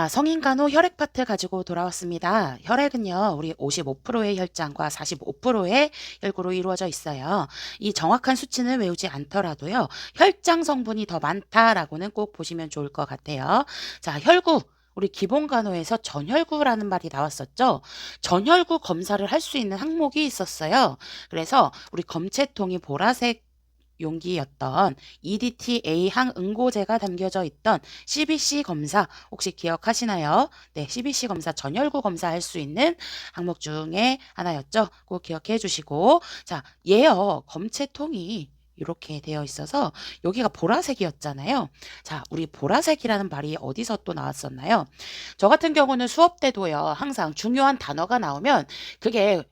자, 성인 간호 혈액 파트 가지고 돌아왔습니다. 혈액은요, 우리 55%의 혈장과 45%의 혈구로 이루어져 있어요. 이 정확한 수치는 외우지 않더라도요, 혈장 성분이 더 많다라고는 꼭 보시면 좋을 것 같아요. 자, 혈구. 우리 기본 간호에서 전혈구라는 말이 나왔었죠. 전혈구 검사를 할 수 있는 항목이 있었어요. 그래서 우리 검체통이 보라색 용기였던 EDTA 항응고제가 담겨져 있던 CBC 검사 혹시 기억하시나요? 네, CBC 검사 전혈구 검사할 수 있는 항목 중에 하나였죠. 꼭 기억해 주시고 자, 얘요 검체통이 이렇게 되어 있어서 여기가 보라색이었잖아요. 자, 우리 보라색이라는 말이 어디서 또 나왔었나요? 저 같은 경우는 수업 때도요. 항상 중요한 단어가 나오면 그게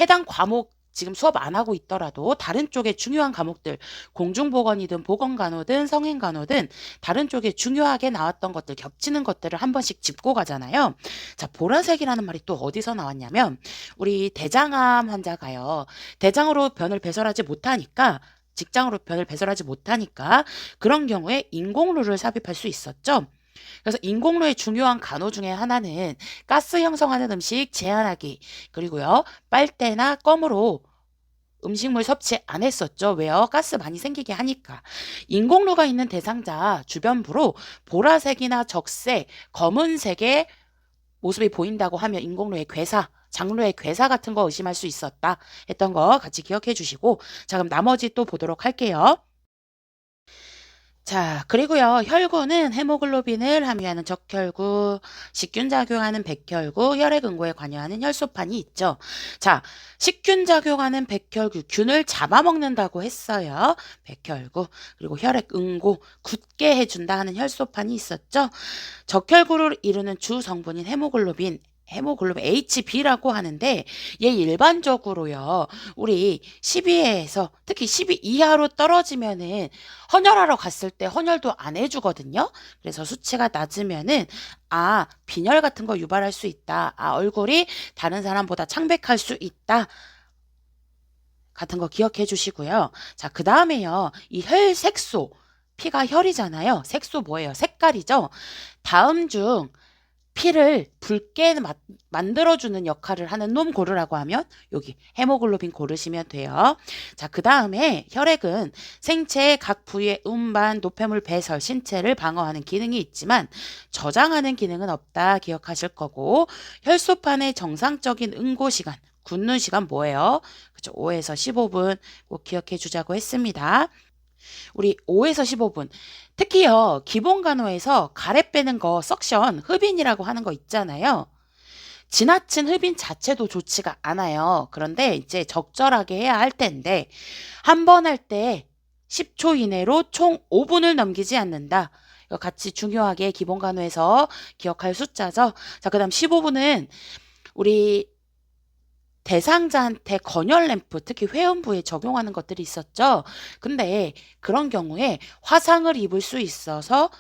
해당 과목 지금 수업 안 하고 있더라도 다른 쪽에 중요한 과목들 공중보건이든 보건간호든 성인간호든 다른 쪽에 중요하게 나왔던 것들 겹치는 것들을 한 번씩 짚고 가잖아요. 자, 보라색이라는 말이 또 어디서 나왔냐면 우리 대장암 환자가요. 대장으로 변을 배설하지 못하니까 직장으로 변을 배설하지 못하니까 그런 경우에 인공루를 삽입할 수 있었죠. 그래서 인공로의 중요한 간호 중에 하나는 가스 형성하는 음식 제한하기 그리고요 빨대나 껌으로 음식물 섭취 안 했었죠. 왜요? 가스 많이 생기게 하니까. 인공로가 있는 대상자 주변부로 보라색이나 적색, 검은색의 모습이 보인다고 하면 인공로의 괴사, 장로의 괴사 같은 거 의심할 수 있었다 했던 거 같이 기억해 주시고 자 그럼 나머지 또 보도록 할게요. 자, 그리고요, 혈구는 헤모글로빈을 함유하는 적혈구, 식균 작용하는 백혈구, 혈액 응고에 관여하는 혈소판이 있죠. 자, 식균 작용하는 백혈구, 균을 잡아먹는다고 했어요. 백혈구, 그리고 혈액 응고, 굳게 해준다 하는 혈소판이 있었죠. 적혈구를 이루는 주 성분인 헤모글로빈, HB라고 하는데 얘 일반적으로요. 우리 12회에서 특히 12 이하로 떨어지면은 헌혈하러 갔을 때 헌혈도 안 해주거든요. 그래서 수치가 낮으면은 빈혈 같은 거 유발할 수 있다. 얼굴이 다른 사람보다 창백할 수 있다. 같은 거 기억해 주시고요. 자, 그 다음에요. 이 혈색소. 피가 혈이잖아요. 색소 뭐예요? 색깔이죠. 다음 중 피를 붉게 만들어주는 역할을 하는 놈 고르라고 하면 여기 헤모글로빈 고르시면 돼요. 자, 그 다음에 혈액은 생체의 각 부위의 음반, 노폐물 배설, 신체를 방어하는 기능이 있지만 저장하는 기능은 없다 기억하실 거고 혈소판의 정상적인 응고 시간, 굳는 시간 뭐예요? 그죠? 5에서 15분 꼭 기억해 주자고 했습니다. 우리 5에서 15분. 특히요, 기본 간호에서 가래 빼는 거, 석션, 흡인이라고 하는 거 있잖아요. 지나친 흡인 자체도 좋지가 않아요. 그런데 이제 적절하게 해야 할 텐데, 한 번 할 때 10초 이내로 총 5분을 넘기지 않는다. 이거 같이 중요하게 기본 간호에서 기억할 숫자죠. 자, 그 다음 15분은 우리 대상자한테 건열 램프, 특히 회음부에 적용하는 것들이 있었죠. 근데 그런 경우에 화상을 입을 수 있어서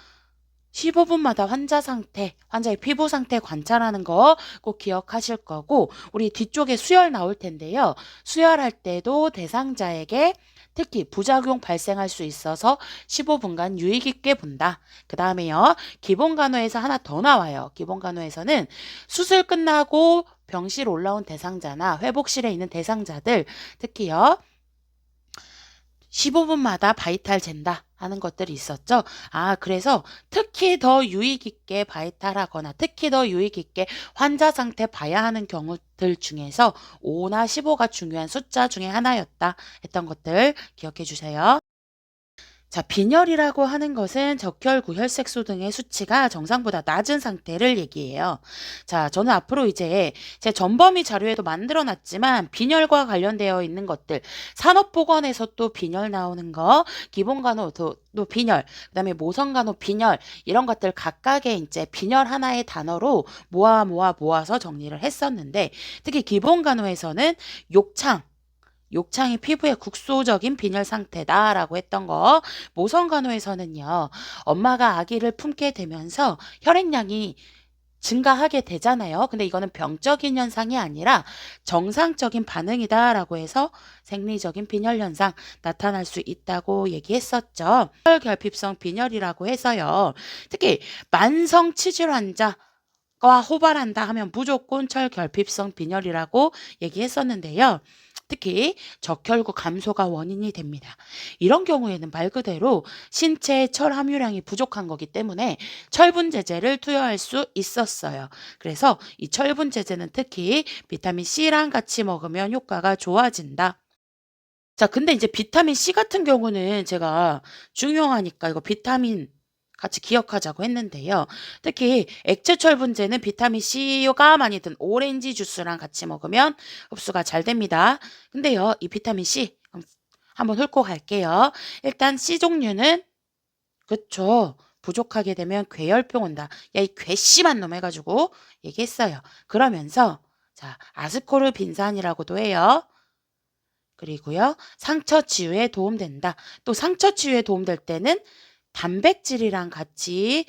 15분마다 환자 상태, 환자의 피부 상태 관찰하는 거 꼭 기억하실 거고, 우리 뒤쪽에 수혈 나올 텐데요. 수혈할 때도 대상자에게 특히 부작용 발생할 수 있어서 15분간 유의 깊게 본다. 그 다음에요. 기본 간호에서 하나 더 나와요. 기본 간호에서는 수술 끝나고 병실 올라온 대상자나 회복실에 있는 대상자들 특히요. 15분마다 바이탈 잰다 하는 것들이 있었죠. 그래서 특히 더 유의 깊게 바이탈하거나 특히 더 유의 깊게 환자 상태 봐야 하는 경우들 중에서 5나 15가 중요한 숫자 중에 하나였다 했던 것들 기억해 주세요. 자, 빈혈이라고 하는 것은 적혈구, 혈색소 등의 수치가 정상보다 낮은 상태를 얘기해요. 자, 저는 앞으로 이제 제 전범위 자료에도 만들어 놨지만 빈혈과 관련되어 있는 것들, 산업보건에서 또 빈혈 나오는 거, 기본간호도 또 빈혈, 그다음에 모성간호 빈혈 이런 것들 각각의 이제 빈혈 하나의 단어로 모아서 정리를 했었는데 특히 기본간호에서는 욕창이 피부의 국소적인 빈혈 상태다라고 했던 거. 모성간호에서는요. 엄마가 아기를 품게 되면서 혈액량이 증가하게 되잖아요. 근데 이거는 병적인 현상이 아니라 정상적인 반응이다라고 해서 생리적인 빈혈 현상 나타날 수 있다고 얘기했었죠. 혈결핍성 빈혈이라고 해서요. 특히 만성 치질 환자가 호발한다 하면 무조건 철결핍성 빈혈이라고 얘기했었는데요. 특히 적혈구 감소가 원인이 됩니다. 이런 경우에는 말 그대로 신체의 철 함유량이 부족한 거기 때문에 철분 제제를 투여할 수 있었어요. 그래서 이 철분 제제는 특히 비타민 C랑 같이 먹으면 효과가 좋아진다. 자, 근데 이제 비타민 C 같은 경우는 제가 중요하니까 이거 비타민 같이 기억하자고 했는데요. 특히 액체 철분제는 비타민 C가 많이 든 오렌지 주스랑 같이 먹으면 흡수가 잘 됩니다. 근데요, 이 비타민 C 한번 훑고 갈게요. 일단 C 종류는 그쵸. 부족하게 되면 괴혈병 온다. 야, 이 괘씸한 놈 해가지고 얘기했어요. 그러면서 자, 아스코르빈산이라고도 해요. 그리고요, 상처 치유에 도움된다. 또 상처 치유에 도움될 때는 단백질이랑 같이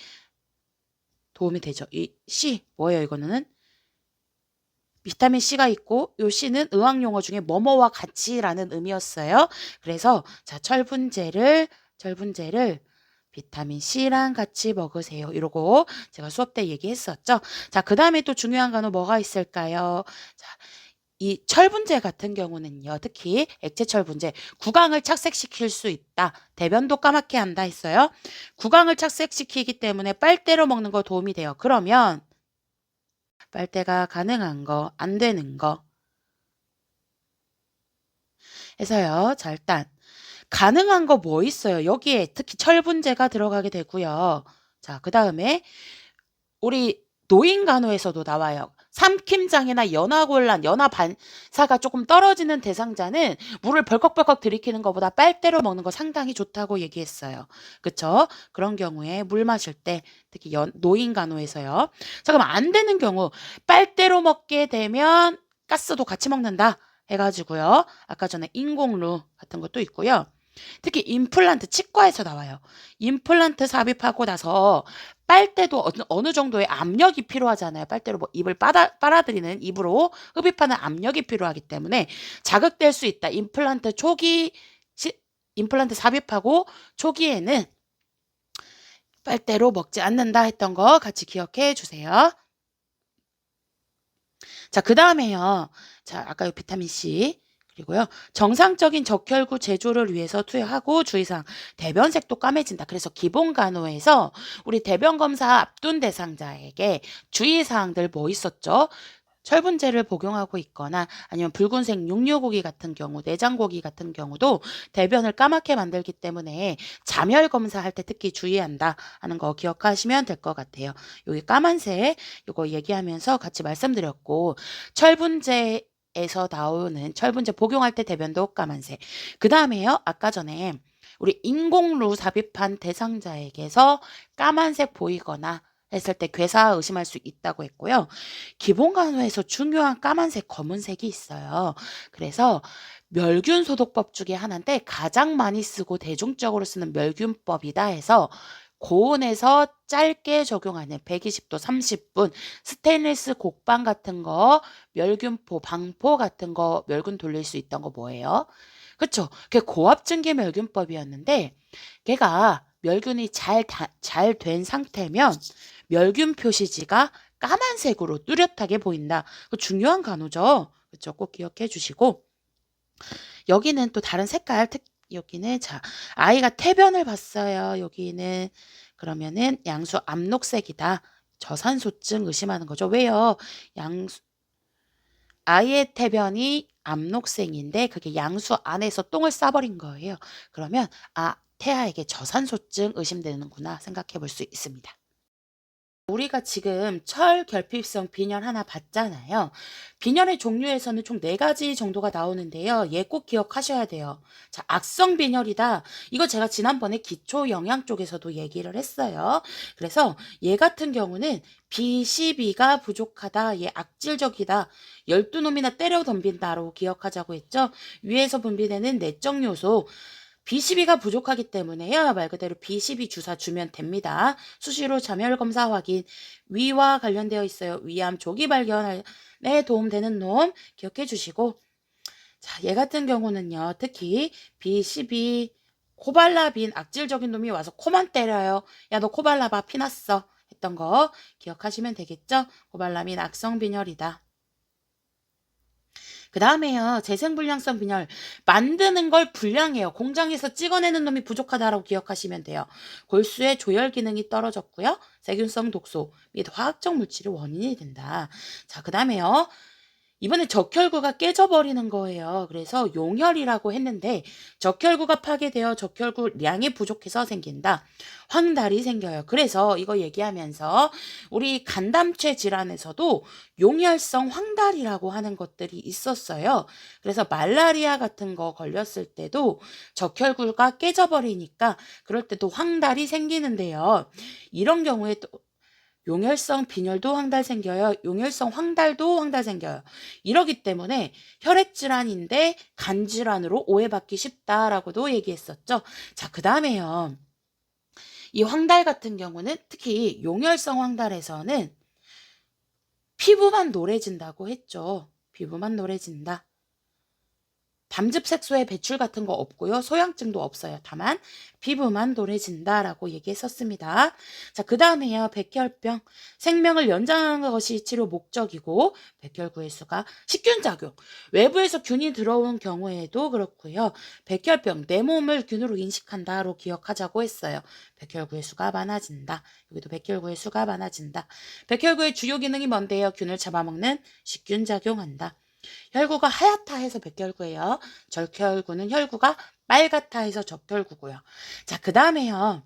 도움이 되죠. 이 C, 뭐예요, 이거는? 비타민 C가 있고, 요 C는 의학 용어 중에 뭐뭐와 같이라는 의미였어요. 그래서, 자, 철분제를 비타민 C랑 같이 먹으세요. 이러고 제가 수업 때 얘기했었죠. 자, 그 다음에 또 중요한 거는 뭐가 있을까요? 자, 이 철분제 같은 경우는요. 특히 액체 철분제 구강을 착색시킬 수 있다. 대변도 까맣게 한다 했어요. 구강을 착색시키기 때문에 빨대로 먹는 거 도움이 돼요. 그러면 빨대가 가능한 거, 안 되는 거 해서요. 자, 일단 가능한 거 뭐 있어요? 여기에 특히 철분제가 들어가게 되고요. 자, 그 다음에 우리 노인간호에서도 나와요. 삼킴장애나 연하곤란, 연하반사가 조금 떨어지는 대상자는 물을 벌컥벌컥 들이키는 것보다 빨대로 먹는 거 상당히 좋다고 얘기했어요. 그쵸? 그런 경우에 물 마실 때 특히 노인간호에서요. 자, 그럼 안 되는 경우 빨대로 먹게 되면 가스도 같이 먹는다 해가지고요. 아까 전에 인공루 같은 것도 있고요. 특히 임플란트 치과에서 나와요. 임플란트 삽입하고 나서 빨대도 어느 정도의 압력이 필요하잖아요. 빨대로 뭐 입을 빨아들이는 입으로 흡입하는 압력이 필요하기 때문에 자극될 수 있다. 임플란트 삽입하고 초기에는 빨대로 먹지 않는다 했던 거 같이 기억해 주세요. 자, 그 다음에요. 자, 아까 비타민 C. 그리고요. 정상적인 적혈구 제조를 위해서 투여하고 주의사항. 대변색도 까매진다. 그래서 기본간호에서 우리 대변검사 앞둔 대상자에게 주의사항들 뭐 있었죠? 철분제를 복용하고 있거나 아니면 붉은색 육류고기 같은 경우, 내장고기 같은 경우도 대변을 까맣게 만들기 때문에 잠열 검사할 때 특히 주의한다 하는 거 기억하시면 될 것 같아요. 여기 까만색 이거 얘기하면서 같이 말씀드렸고 철분제에서 나오는 철분제 복용할 때 대변도 까만색. 그 다음에요. 아까 전에 우리 인공루 삽입한 대상자에게서 까만색 보이거나 했을 때 괴사 의심할 수 있다고 했고요. 기본간호에서 중요한 까만색, 검은색이 있어요. 그래서 멸균 소독법 중에 하나인데 가장 많이 쓰고 대중적으로 쓰는 멸균법이다 해서 고온에서 짧게 적용하는 120도 30분 스테인리스 곡방 같은 거, 멸균포, 방포 같은 거 멸균 돌릴 수 있던 거 뭐예요? 그쵸? 그게 고압증기 멸균법이었는데 걔가 멸균이 잘 된 상태면 멸균 표시지가 까만색으로 뚜렷하게 보인다. 그 중요한 간호죠. 그쵸? 꼭 기억해 주시고 여기는 또 다른 색깔 여기는 자 아이가 태변을 봤어요. 여기는 그러면은 양수 암록색이다. 저산소증 의심하는 거죠. 왜요? 아이의 태변이 암록색인데 그게 양수 안에서 똥을 싸버린 거예요. 그러면 태아에게 저산소증 의심되는구나 생각해 볼 수 있습니다. 우리가 지금 철결핍성 빈혈 하나 봤잖아요. 빈혈의 종류에서는 총 4가지 정도가 나오는데요. 얘 꼭 기억하셔야 돼요. 자, 악성 빈혈이다. 이거 제가 지난번에 기초 영양 쪽에서도 얘기를 했어요. 그래서 얘 같은 경우는 B12가 부족하다. 얘 악질적이다. 12놈이나 때려 덤빈다로 기억하자고 했죠. 위에서 분비되는 내적 요소 B12가 부족하기 때문에요. 말 그대로 B12 주사 주면 됩니다. 수시로 점혈 검사 확인, 위와 관련되어 있어요. 위암 조기 발견에 도움되는 놈 기억해 주시고, 자, 얘 같은 경우는요. 특히 B12 코발라빈 악질적인 놈이 와서 코만 때려요. 야, 너 코발라봐 피났어. 했던 거 기억하시면 되겠죠? 코발라민 악성 빈혈이다. 그 다음에요. 재생불량성 빈혈. 만드는 걸 불량해요. 공장에서 찍어내는 놈이 부족하다라고 기억하시면 돼요. 골수의 조혈 기능이 떨어졌고요. 세균성 독소 및 화학적 물질이 원인이 된다. 자, 그 다음에요. 이번에 적혈구가 깨져버리는 거예요. 그래서 용혈이라고 했는데 적혈구가 파괴되어 적혈구량이 부족해서 생긴다. 황달이 생겨요. 그래서 이거 얘기하면서 우리 간담체 질환에서도 용혈성 황달이라고 하는 것들이 있었어요. 그래서 말라리아 같은 거 걸렸을 때도 적혈구가 깨져버리니까 그럴 때도 황달이 생기는데요. 이런 경우에 또 용혈성 빈혈도 황달 생겨요. 용혈성 황달도 황달 생겨요. 이러기 때문에 혈액질환인데 간질환으로 오해받기 쉽다라고도 얘기했었죠. 자, 그 다음에요. 이 황달 같은 경우는 특히 용혈성 황달에서는 피부만 노래진다고 했죠. 피부만 노래진다. 담즙색소의 배출 같은 거 없고요. 소양증도 없어요. 다만 피부만 노래진다라고 얘기했었습니다. 자, 그 다음에요. 백혈병. 생명을 연장하는 것이 치료 목적이고 백혈구의 수가 식균작용. 외부에서 균이 들어온 경우에도 그렇고요. 백혈병, 내 몸을 균으로 인식한다로 기억하자고 했어요. 백혈구의 수가 많아진다. 여기도 백혈구의 수가 많아진다. 백혈구의 주요 기능이 뭔데요? 균을 잡아먹는 식균작용한다. 혈구가 하얗다 해서 백혈구예요. 적혈구는 혈구가 빨갛다 해서 적혈구고요. 자, 그 다음에요.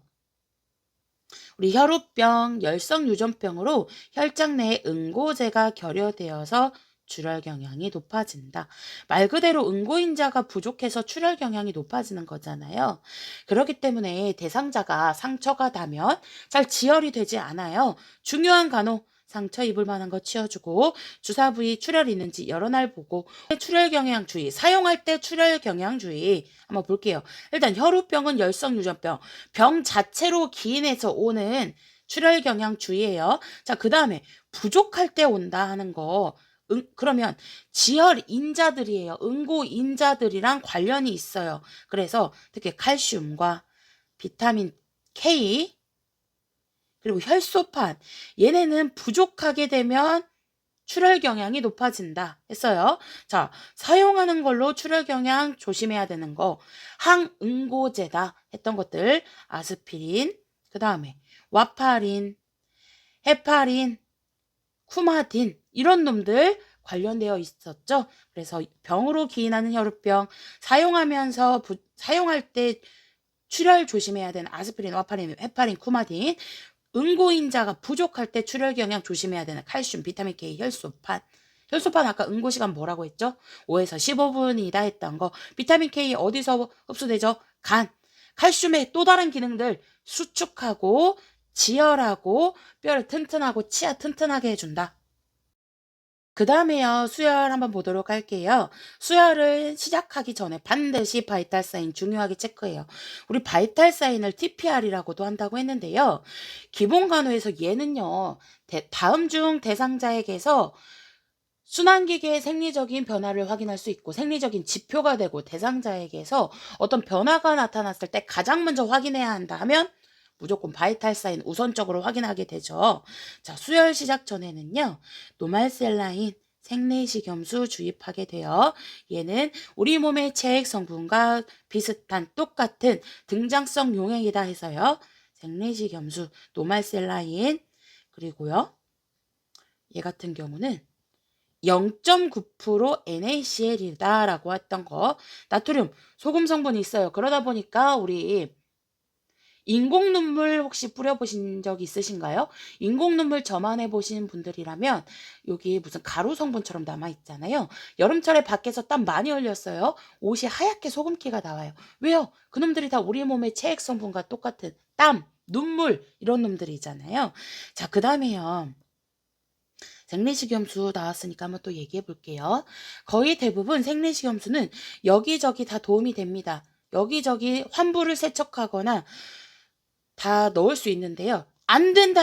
우리 혈우병, 열성유전병으로 혈장 내에 응고제가 결여되어서 출혈 경향이 높아진다. 말 그대로 응고인자가 부족해서 출혈 경향이 높아지는 거잖아요. 그렇기 때문에 대상자가 상처가 나면 잘 지혈이 되지 않아요. 중요한 간호, 상처 입을 만한 거 치워주고 주사 부위 출혈 있는지 여러 날 보고 출혈 경향 주의, 사용할 때 출혈 경향 주의 한번 볼게요. 일단 혈우병은 열성유전병, 병 자체로 기인해서 오는 출혈 경향 주의예요. 자, 그 다음에 부족할 때 온다 하는 거 그러면 지혈 인자들이에요. 응고 인자들이랑 관련이 있어요. 그래서 특히 칼슘과 비타민 K 그리고 혈소판 얘네는 부족하게 되면 출혈 경향이 높아진다 했어요. 자, 사용하는 걸로 출혈 경향 조심해야 되는 거 항응고제다 했던 것들 아스피린, 그 다음에 와파린, 헤파린, 쿠마딘 이런 놈들 관련되어 있었죠. 그래서 병으로 기인하는 혈우병 사용할 때 출혈 조심해야 되는 아스피린, 와파린, 헤파린, 쿠마딘 응고인자가 부족할 때 출혈 경향 조심해야 되는 칼슘, 비타민 K, 혈소판. 혈소판 아까 응고 시간 뭐라고 했죠? 5에서 15분이다 했던 거. 비타민 K 어디서 흡수되죠? 간. 칼슘의 또 다른 기능들 수축하고 지혈하고 뼈를 튼튼하고 치아 튼튼하게 해준다. 그 다음에요. 수혈 한번 보도록 할게요. 수혈을 시작하기 전에 반드시 바이탈 사인 중요하게 체크해요. 우리 바이탈 사인을 TPR이라고도 한다고 했는데요. 기본 간호에서 얘는요. 다음 중 대상자에게서 순환기계의 생리적인 변화를 확인할 수 있고 생리적인 지표가 되고 대상자에게서 어떤 변화가 나타났을 때 가장 먼저 확인해야 한다 하면 무조건 바이탈 사인 우선적으로 확인하게 되죠. 자, 수혈 시작 전에는요. 노말셀라인 생내식염수 주입하게 되어 얘는 우리 몸의 체액 성분과 비슷한 똑같은 등장성 용액이다 해서요. 생내식염수 노말셀라인 그리고요. 얘 같은 경우는 0.9% NaCl이다라고 했던 거. 나트륨, 소금 성분이 있어요. 그러다 보니까 우리 인공 눈물 혹시 뿌려보신 적 있으신가요? 인공 눈물 점안해 보신 분들이라면 여기 무슨 가루 성분처럼 남아있잖아요. 여름철에 밖에서 땀 많이 흘렸어요. 옷이 하얗게 소금기가 나와요. 왜요? 그놈들이 다 우리 몸의 체액 성분과 똑같은 땀, 눈물 이런 놈들이잖아요. 자, 그 다음에요. 생리식염수 나왔으니까 한번 또 얘기해 볼게요. 거의 대부분 생리식염수는 여기저기 다 도움이 됩니다. 여기저기 환부를 세척하거나 다 넣을 수 있는데요. 안 된다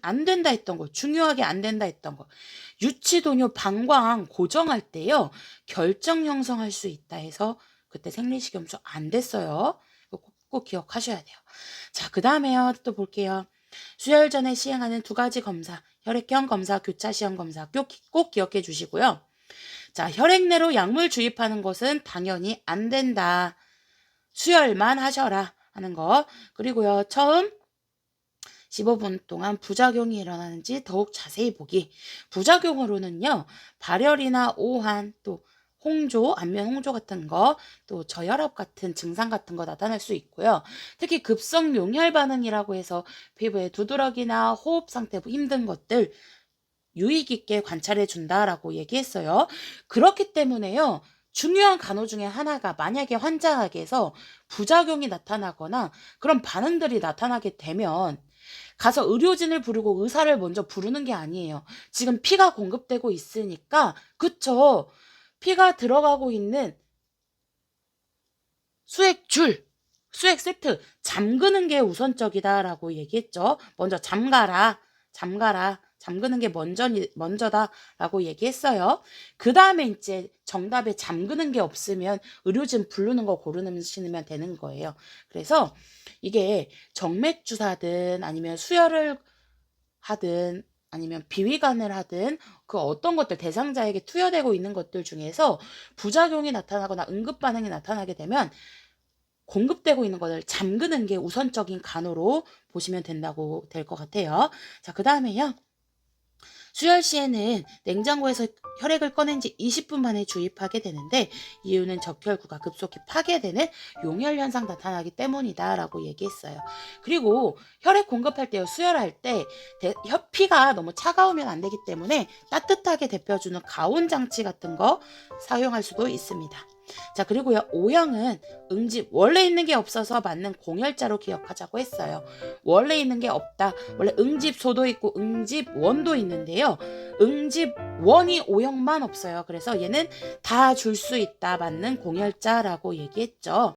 안 된다 했던 거, 중요하게 안 된다 했던 거. 유치도뇨 방광 고정할 때요. 결정 형성할 수 있다 해서 그때 생리식염수 안 됐어요. 이거 꼭 기억하셔야 돼요. 자, 그다음에요. 또 볼게요. 수혈 전에 시행하는 2가지 검사, 혈액형 검사, 교차 시험 검사 꼭 기억해 주시고요. 자, 혈액내로 약물 주입하는 것은 당연히 안 된다. 수혈만 하셔라 하는 거. 그리고요, 처음 15분 동안 부작용이 일어나는지 더욱 자세히 보기. 부작용으로는요, 발열이나 오한, 또 홍조, 안면 홍조 같은 거, 또 저혈압 같은 증상 같은 거 나타날 수 있고요. 특히 급성 용혈 반응이라고 해서 피부에 두드러기나 호흡 상태 힘든 것들 유의 깊게 관찰해 준다라고 얘기했어요. 그렇기 때문에요. 중요한 간호 중에 하나가 만약에 환자에게서 부작용이 나타나거나 그런 반응들이 나타나게 되면 가서 의료진을 부르고 의사를 먼저 부르는 게 아니에요. 지금 피가 공급되고 있으니까, 그쵸? 피가 들어가고 있는 수액 세트 잠그는 게 우선적이다라고 얘기했죠. 먼저 잠가라. 잠그는 게 먼저다라고 얘기했어요. 그 다음에 이제 정답에 잠그는 게 없으면 의료진 부르는 거 고르시면 되는 거예요. 그래서 이게 정맥주사든 아니면 수혈을 하든 아니면 비위간을 하든 그 어떤 것들 대상자에게 투여되고 있는 것들 중에서 부작용이 나타나거나 응급 반응이 나타나게 되면 공급되고 있는 것을 잠그는 게 우선적인 간호로 보시면 된다고 될 것 같아요. 자, 그 다음에요. 수혈 시에는 냉장고에서 혈액을 꺼낸 지 20분 만에 주입하게 되는데 이유는 적혈구가 급속히 파괴되는 용혈 현상 나타나기 때문이다 라고 얘기했어요. 그리고 혈액 공급할 때요, 수혈할 때 피가 너무 차가우면 안 되기 때문에 따뜻하게 데펴주는 가온 장치 같은 거 사용할 수도 있습니다. 자, 그리고요, O형은 응집, 원래 있는 게 없어서 맞는 공혈자로 기억하자고 했어요. 원래 있는 게 없다. 원래 응집소도 있고 응집원도 있는데요. 응집원이 O형만 없어요. 그래서 얘는 다 줄 수 있다. 맞는 공혈자라고 얘기했죠.